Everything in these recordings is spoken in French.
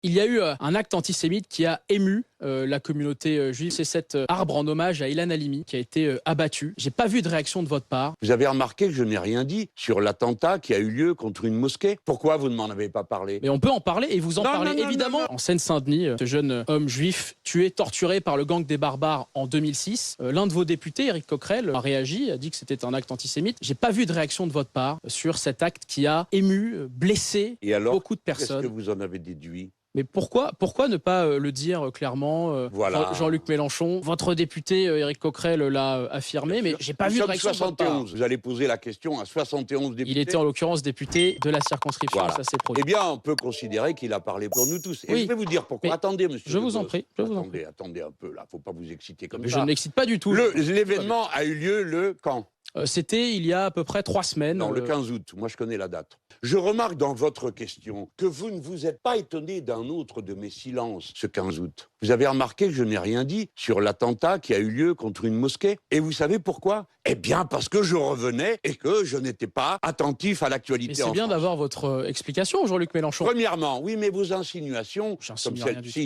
Il y a eu un acte antisémite qui a ému la communauté juive. C'est cet arbre en hommage à Ilan Halimi qui a été abattu. J'ai pas vu de réaction de votre part. Vous avez remarqué que je n'ai rien dit sur l'attentat qui a eu lieu contre une mosquée. Pourquoi vous ne m'en avez pas parlé? Mais on peut en parler et vous en Non, parlez non, non, évidemment. non, non. En Seine-Saint-Denis, ce jeune homme juif tué, torturé par le gang des barbares en 2006. L'un de vos députés, Éric Coquerel, a réagi, a dit que c'était un acte antisémite. J'ai pas vu de réaction de votre part sur cet acte qui a ému, blessé Et alors, beaucoup de qu'est-ce personnes. que vous en avez déduit? Mais pourquoi ne pas le dire clairement Voilà. Jean-Luc Mélenchon, votre député Éric Coquerel l'a affirmé, mais j'ai pas vu de réaction de votre part. 71. Vous allez poser la question à 71 députés. Il était en l'occurrence député de la circonscription, Voilà. ça s'est produit. Eh bien, on peut considérer qu'il a parlé pour nous tous. Et Oui. je vais vous dire pourquoi. Mais attendez, monsieur. je vous en Debos. prie, je vous en prie. Attendez un peu, là. Faut pas vous exciter comme Mais ça. je ne m'excite pas du tout. L'événement a eu lieu le quand? C'était il y a à peu près 3 semaines. Non, le 15 août. Moi, je connais la date. Je remarque dans votre question que vous ne vous êtes pas étonné d'un autre de mes silences ce 15 août. Vous avez remarqué que je n'ai rien dit sur l'attentat qui a eu lieu contre une mosquée. Et vous savez pourquoi? Eh bien, parce que je revenais et que je n'étais pas attentif à l'actualité. Mais c'est bien d'avoir votre explication, Jean-Luc Mélenchon. Premièrement, oui, mais vos insinuations... J'insinue rien du tout.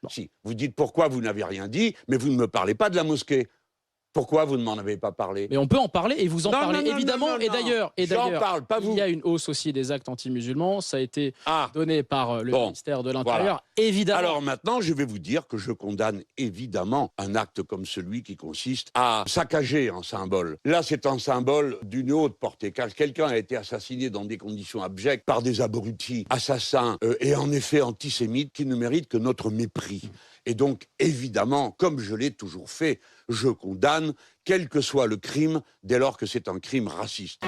Si. Vous dites pourquoi vous n'avez rien dit, mais vous ne me parlez pas de la mosquée. Pourquoi vous ne m'en avez pas parlé? Mais on peut en parler et vous en Non, parlez non, non, évidemment. non, non, Et non. d'ailleurs, J'en parle, pas vous. il y a une hausse aussi des actes anti-musulmans. Ça a été Ah, donné par le Bon, ministère de l'Intérieur. voilà. Évidemment. Alors maintenant, je vais vous dire que je condamne évidemment un acte comme celui qui consiste à saccager un symbole. Là, c'est un symbole d'une haute portée, car quelqu'un a été assassiné dans des conditions abjectes par des abrutis, assassins et en effet antisémites qui ne méritent que notre mépris. Et donc, évidemment, comme je l'ai toujours fait, je condamne, quel que soit le crime, dès lors que c'est un crime raciste.